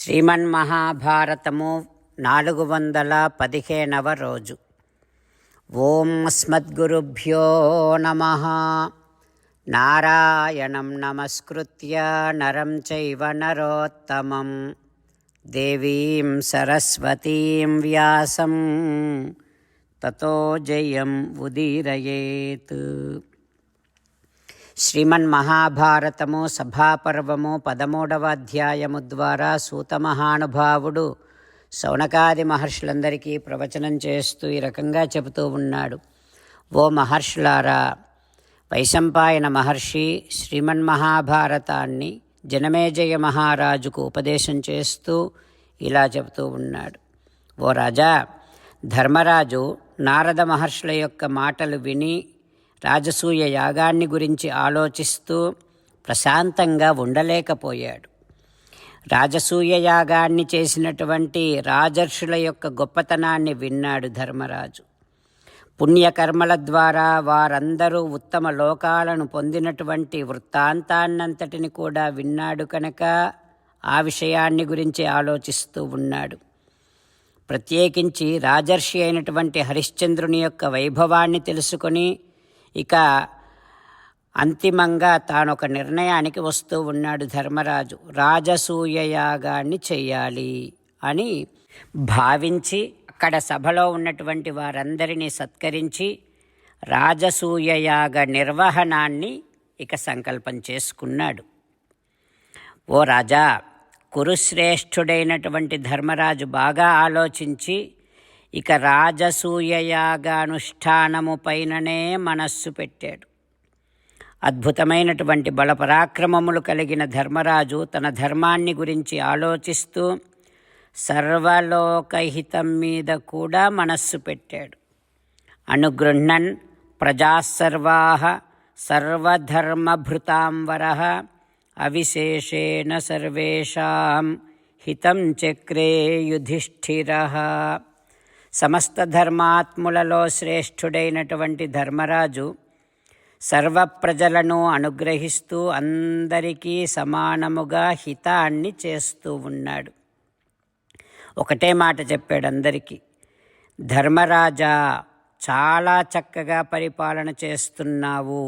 శ్రీమన్మహాభారతము 415వ రోజు. ఓం అస్మద్గురుభ్యో నమః. నారాయణం నమస్కృత్య నరం చైవ నరోత్తమం దేవీం సరస్వతీం వ్యాసం తతో జయం ఉదీరయేత్. శ్రీమన్మహాభారతము సభాపర్వము 13వ అధ్యాయము ద్వారా సూత మహానుభావుడు శౌనకాది మహర్షులందరికీ ప్రవచనం చేస్తూ ఈ రకంగా చెబుతూ ఉన్నాడు. ఓ మహర్షులారా, వైశంపాయన మహర్షి శ్రీమన్మహాభారతాన్ని జనమేజయ మహారాజుకు ఉపదేశం చేస్తూ ఇలా చెబుతూ ఉన్నాడు. ఓ రాజా, ధర్మరాజు నారద మహర్షుల యొక్క మాటలు విని రాజసూయ యాగాన్ని గురించి ఆలోచిస్తూ ప్రశాంతంగా ఉండలేకపోయాడు. రాజసూయ యాగాన్ని చేసినటువంటి రాజర్షుల యొక్క గొప్పతనాన్ని విన్నాడు ధర్మరాజు. పుణ్యకర్మల ద్వారా వారందరూ ఉత్తమ లోకాలను పొందినటువంటి వృత్తాంతాన్నంతటిని కూడా విన్నాడు కనుక ఆ విషయాన్ని గురించి ఆలోచిస్తూ ఉన్నాడు. ప్రత్యేకించి రాజర్షి అయినటువంటి హరిశ్చంద్రుని యొక్క వైభవాన్ని తెలుసుకొని ఇక అంతిమంగా తానొక నిర్ణయానికి వస్తూ ఉన్నాడు ధర్మరాజు. రాజసూయ యాగాన్ని చెయ్యాలి అని భావించి అక్కడ సభలో ఉన్నటువంటి వారందరినీ సత్కరించి రాజసూయ యాగ నిర్వహణాన్ని ఇక సంకల్పం చేసుకున్నాడు. ఓ రాజా, కురుశ్రేష్ఠుడైనటువంటి ధర్మరాజు బాగా ఆలోచించి ఇక రాజసూయయాగానుష్ఠానము పైననే మనస్సు పెట్టాడు. అద్భుతమైనటువంటి బలపరాక్రమములు కలిగిన ధర్మరాజు తన ధర్మాన్ని గురించి ఆలోచిస్తూ సర్వలోకహితం మీద కూడా మనస్సు పెట్టాడు. అనుగృహ్ణన్ ప్రజాసర్వాః సర్వధర్మభృతాంవరః అవిశేషేణ సర్వేషాం హితం చక్రే యుధిష్ఠిరః. సమస్త ధర్మాత్ములలో శ్రేష్ఠుడైనటువంటి ధర్మరాజు సర్వ ప్రజలను అనుగ్రహిస్తూ అందరికీ సమానముగా హితాన్ని చేస్తూ ఉన్నాడు. ఒకటే మాట చెప్పాడు అందరికీ, ధర్మరాజా, చాలా చక్కగా పరిపాలన చేస్తున్నావు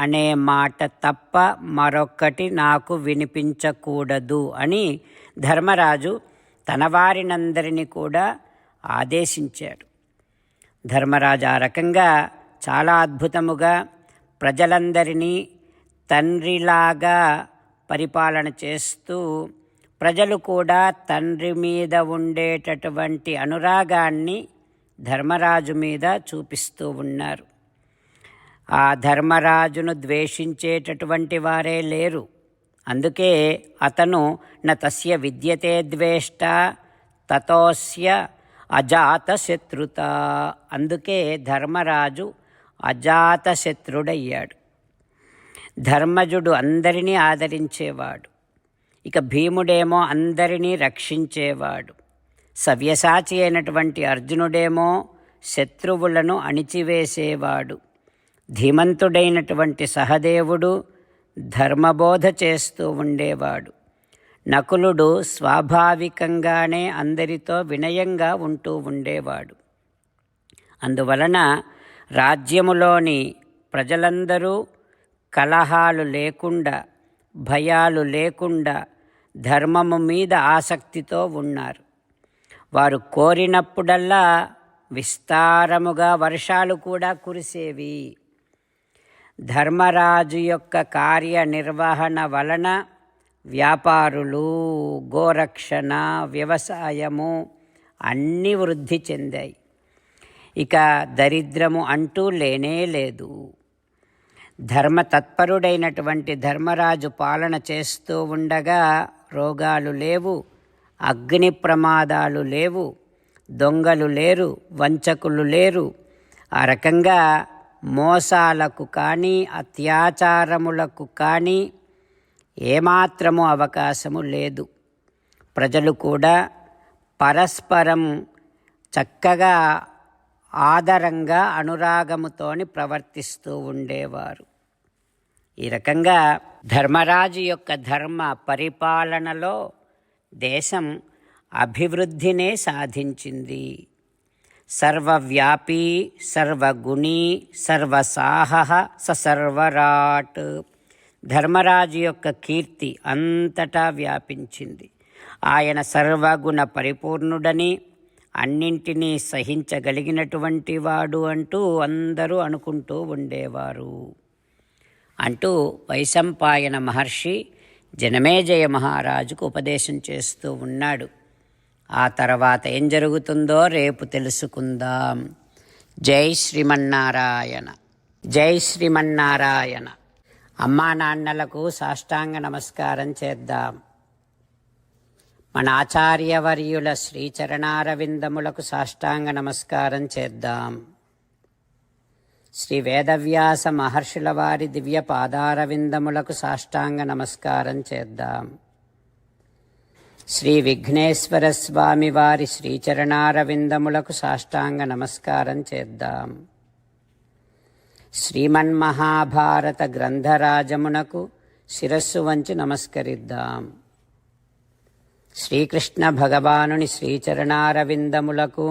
అనే మాట తప్ప మరొక్కటి నాకు వినిపించకూడదు అని ధర్మరాజు తన వారినందరినీ కూడా ఆదేశించాడు. ధర్మరాజు ఆ రకంగా చాలా అద్భుతముగా ప్రజలందరినీ తండ్రిలాగా పరిపాలన చేస్తూ ప్రజలు కూడా తండ్రి మీద ఉండేటటువంటి అనురాగాన్ని ధర్మరాజు మీద చూపిస్తూ ఉన్నారు. ఆ ధర్మరాజును ద్వేషించేటటువంటి వారే లేరు. అందుకే అతను న తస్య విద్యతే ద్వేష్ట తతోస్య అజాతశత్రుత. అందుకే ధర్మరాజు అజాతశత్రుడయ్యాడు. ధర్మజుడు అందరినీ ఆదరించేవాడు. ఇక భీముడేమో అందరినీ రక్షించేవాడు. సవ్యసాచి అయినటువంటి అర్జునుడేమో శత్రువులను అణిచివేసేవాడు. ధీమంతుడైనటువంటి సహదేవుడు ధర్మబోధ చేస్తూ ఉండేవాడు. నకులుడు స్వాభావికంగానే అందరితో వినయంగా ఉంటూ ఉండేవాడు. అందువలన రాజ్యములోని ప్రజలందరూ కలహాలు లేకుండా, భయాలు లేకుండా ధర్మము మీద ఆసక్తితో ఉన్నారు. వారు కోరినప్పుడల్లా విస్తారముగా వర్షాలు కూడా కురిసేవి. ధర్మరాజు యొక్క కార్యనిర్వహణ వలన వ్యాపారులు, గోరక్షణ, వ్యవసాయము అన్నీ వృద్ధి చెందాయి. ఇక దరిద్రము అంటూ లేనే లేదు. ధర్మతత్పరుడైనటువంటి ధర్మరాజు పాలన చేస్తూ ఉండగా రోగాలు లేవు, అగ్ని ప్రమాదాలు లేవు, దొంగలు లేరు, వంచకులు లేరు. ఆ రకంగా మోసాలకు కానీ అత్యాచారములకు కానీ ఏమాత్రము అవకాశము లేదు. ప్రజలు కూడా పరస్పరం చక్కగా ఆదరంగా అనురాగముతోని ప్రవర్తిస్తూ ఉండేవారు. ఈ రకంగా ధర్మరాజు యొక్క ధర్మ పరిపాలనలో దేశం అభివృద్ధినే సాధించింది. సర్వవ్యాపీ సర్వగుణీ సర్వసాహ సర్వరాట్. ధర్మరాజు యొక్క కీర్తి అంతటా వ్యాపించింది. ఆయన సర్వగుణ పరిపూర్ణుడని, అన్నింటినీ సహించగలిగినటువంటి వాడు అంటూ అందరూ అనుకుంటూ ఉండేవారు అంటూ వైశంపాయన మహర్షి జనమేజయ మహారాజుకు ఉపదేశం చేస్తూ ఉన్నాడు. ఆ తర్వాత ఏం జరుగుతుందో రేపు తెలుసుకుందాం. జై శ్రీమన్నారాయణ, జై శ్రీమన్నారాయణ. అమ్మా నాన్నలకు సాష్టాంగ నమస్కారం చేద్దాం. మన ఆచార్యవర్యుల శ్రీచరణారవిందములకు సాష్టాంగ నమస్కారం చేద్దాం. శ్రీ వేదవ్యాస మహర్షుల వారి దివ్య పాదారవిందములకు సాష్టాంగ నమస్కారం చేద్దాం. శ్రీ విఘ్నేశ్వర స్వామి వారి శ్రీచరణారవిందములకు సాష్టాంగ నమస్కారం చేద్దాం. శ్రీమన్మహాభారత గ్రంథరాజమునకు శిరస్సు వంచి నమస్కరిద్దాం. శ్రీకృష్ణ భగవానుని శ్రీచరణారవిందములకు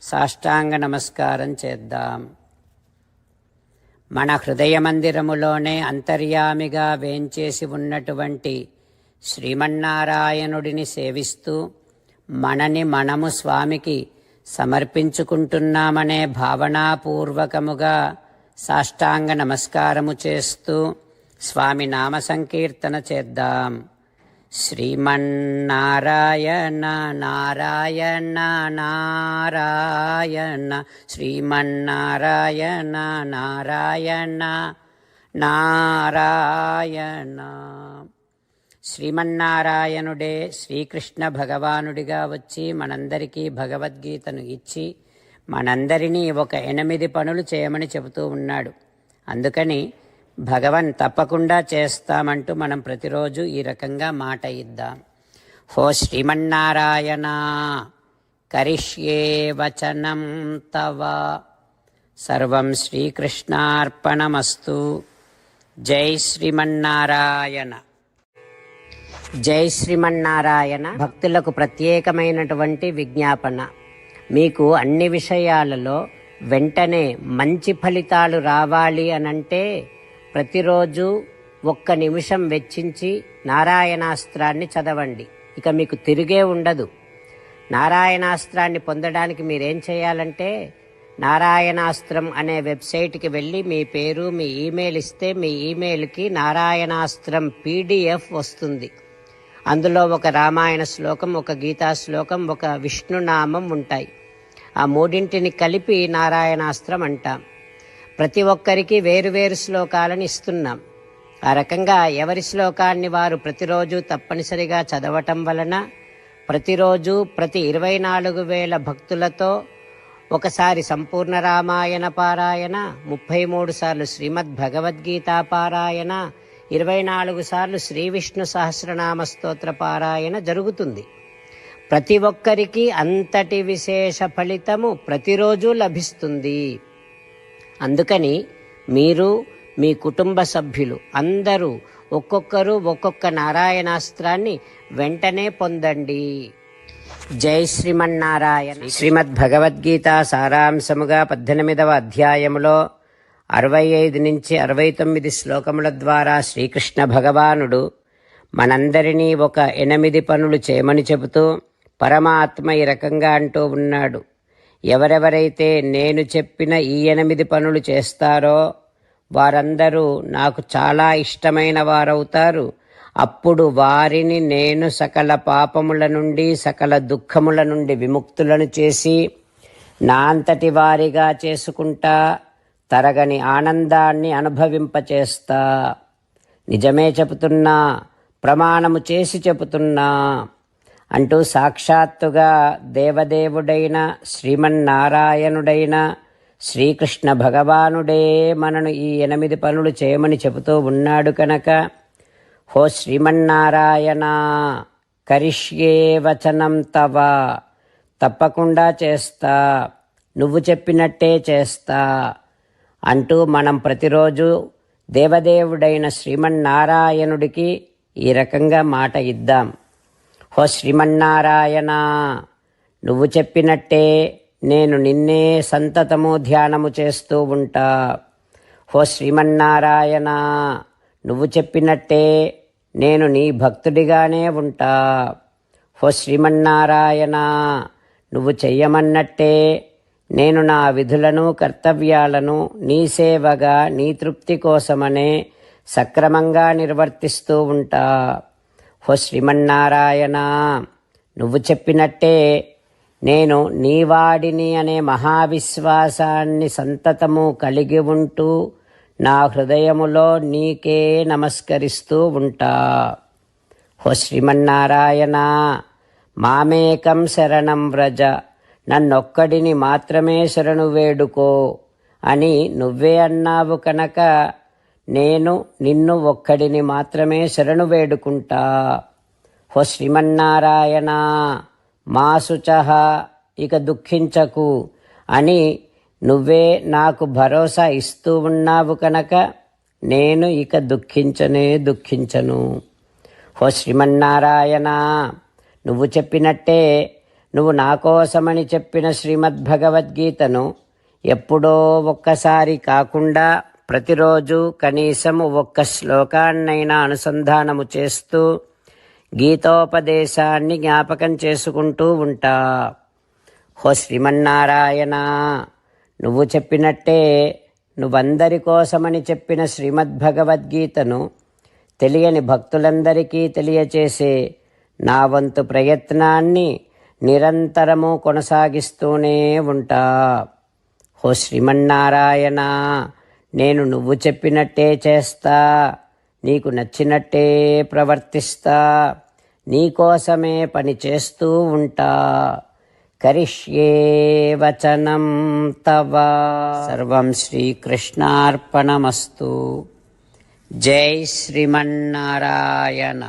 సాష్టాంగ నమస్కారం చేద్దాం. మన హృదయ మందిరములోనే అంతర్యామిగా వేంచేసి ఉన్నటువంటి శ్రీమన్నారాయణుడిని సేవిస్తూ మనని మనము స్వామికి సమర్పించుకుంటున్నామనే భావనాపూర్వకముగా సాష్టాంగ నమస్కారము చేస్తూ స్వామి నామ సంకీర్తన చేద్దాం. శ్రీమన్నారాయణ నారాయణ నారాయణ, శ్రీమన్నారాయణ నారాయణ నారాయణ. శ్రీమన్నారాయణుడే శ్రీకృష్ణ భగవానుడిగా వచ్చి మనందరికీ భగవద్గీతను ఇచ్చి మనందరినీ ఒక 8 పనులు చేయమని చెబుతూ ఉన్నాడు. అందుకని భగవన్ తప్పకుండా చేస్తామంటూ మనం ప్రతిరోజు ఈ రకంగా మాట ఇద్దాం. హో శ్రీమన్నారాయణ కరిష్యే వచనం తవ, సర్వం శ్రీకృష్ణార్పణమస్తు. జై శ్రీమన్నారాయణ, జై శ్రీమన్నారాయణ. భక్తులకు ప్రత్యేకమైనటువంటి విజ్ఞాపన. మీకు అన్ని విషయాలలో వెంటనే మంచి ఫలితాలు రావాలి అనంటే ప్రతిరోజు 1 నిమిషం వెచ్చించి నారాయణాస్త్రాన్ని చదవండి. ఇక మీకు తిరిగే ఉండదు. నారాయణాస్త్రాన్ని పొందడానికి మీరేం చేయాలంటే నారాయణాస్త్రం అనే వెబ్సైట్కి వెళ్ళి మీ పేరు మీ ఈమెయిల్ ఇస్తే మీ ఈమెయిల్కి నారాయణాస్త్రం PDF వస్తుంది. అందులో ఒక రామాయణ శ్లోకం, ఒక గీతా శ్లోకం, ఒక విష్ణునామం ఉంటాయి. ఆ 3ంటిని కలిపి నారాయణాస్త్రం అంటాం. ప్రతి ఒక్కరికి వేరువేరు శ్లోకాలను ఇస్తున్నాం. ఆ రకంగా ఎవరి శ్లోకాన్ని వారు ప్రతిరోజు తప్పనిసరిగా చదవటం వలన ప్రతిరోజు ప్రతి 24,000 భక్తులతో ఒకసారి సంపూర్ణ రామాయణ పారాయణ, 33 సార్లు శ్రీమద్ భగవద్గీత పారాయణ, 24 సార్లు శ్రీ విష్ణు సహస్రనామ స్తోత్ర పారాయణ జరుగుతుంది. ప్రతి ఒక్కరికి అంతటి విశేష ఫలితము ప్రతిరోజు లభిస్తుంది. అందుకని మీరు మీ కుటుంబ సభ్యులు అందరూ ఒక్కొక్కరు ఒక్కొక్క నారాయణాస్త్రాన్ని వెంటనే పొందండి. జై శ్రీమన్నారాయణ. శ్రీమద్ భగవద్గీత సారాంశముగా 18వ అధ్యాయములో 65 నుంచి 69 శ్లోకముల ద్వారా శ్రీకృష్ణ భగవానుడు మనందరినీ ఒక 8 పనులు చేయమని చెబుతూ పరమాత్మ ఈ రకంగా అంటూ ఉన్నాడు. ఎవరెవరైతే నేను చెప్పిన ఈ 8 పనులు చేస్తారో వారందరూ నాకు చాలా ఇష్టమైన వారవుతారు. అప్పుడు వారిని నేను సకల పాపముల నుండి సకల దుఃఖముల నుండి విముక్తులను చేసి నా అంతటి వారిగా చేసుకుంటా, తరగని ఆనందాన్ని అనుభవింపచేస్తా. నిజమే చెబుతున్నా, ప్రమాణము చేసి చెబుతున్నా అంటూ సాక్షాత్తుగా దేవదేవుడైన శ్రీమన్నారాయణుడైన శ్రీకృష్ణ భగవానుడే మనను ఈ 8 పనులు చేయమని చెబుతూ ఉన్నాడు కనుక హో శ్రీమన్నారాయణ కరిష్యే వచనం తవ, తప్పకుండా చేస్తా, నువ్వు చెప్పినట్టే చేస్తా అంటూ మనం ప్రతిరోజు దేవదేవుడైన శ్రీమన్నారాయణుడికి ఈ రకంగా మాట ఇద్దాం. ఓ ఓ శ్రీమన్నారాయణ, నువ్వు చెప్పినట్టే నేను నిన్నే సంతతము ధ్యానము చేస్తూ ఉంటా. ఓ శ్రీమన్నారాయణ, నువ్వు చెప్పినట్టే నేను నీ భక్తుడిగానే ఉంటా. ఓ శ్రీమన్నారాయణ, నువ్వు చెయ్యమన్నట్టే నేను నా విధులను కర్తవ్యాలను నీ సేవగా నీ తృప్తి కోసమనే సక్రమంగా నిర్వర్తిస్తూ ఉంటా. ఓ శ్రీమన్నారాయణ, నువ్వు చెప్పినట్టే నేను నీవాడిని అనే మహావిశ్వాసాన్ని సంతతము కలిగి ఉంటూ నా హృదయములో నీకే నమస్కరిస్తూ ఉంటా. ఓ శ్రీమన్నారాయణ, మామేకం శరణం వ్రజ, నన్నొక్కడిని మాత్రమే శరణు వేడుకో అని నువ్వే అన్నావు కనుక నేను నిన్ను ఒక్కడిని మాత్రమే శరణు వేడుకుంటా. ఓ శ్రీమన్నారాయణ, మా శుచః, ఇక దుఃఖించకు అని నువ్వే నాకు భరోసా ఇస్తూ ఉన్నావు కనుక నేను ఇక దుఃఖించను. ఓ శ్రీమన్నారాయణ, నువ్వు చెప్పినట్టే నువ్వు నా కోసమని చెప్పిన శ్రీమద్భగవద్గీతను ఎప్పుడో ఒక్కసారి కాకుండా ప్రతిరోజు కనీసం ఒక్క శ్లోకాన్నైనా అనుసంధానము చేస్తూ గీతోపదేశాన్ని జ్ఞాపకం చేసుకుంటూ ఉంటా. ఓ శ్రీమన్నారాయణ, నువ్వు చెప్పినట్టే నువ్వందరి కోసమని చెప్పిన శ్రీమద్భగవద్గీతను తెలియని భక్తులందరికీ తెలియచేసే నా వంతు ప్రయత్నాన్ని నిరంతరము కొనసాగిస్తూనే ఉంటా. ఓ శ్రీమన్నారాయణ, నేను నువ్వు చెప్పినట్టే చేస్తా, నీకు నచ్చినట్టే ప్రవర్తిస్తా, నీకోసమే పని చేస్తూ ఉంటా. కరిష్యే వచనం తవ. సర్వం శ్రీకృష్ణార్పణమస్తు. జై శ్రీమన్నారాయణ.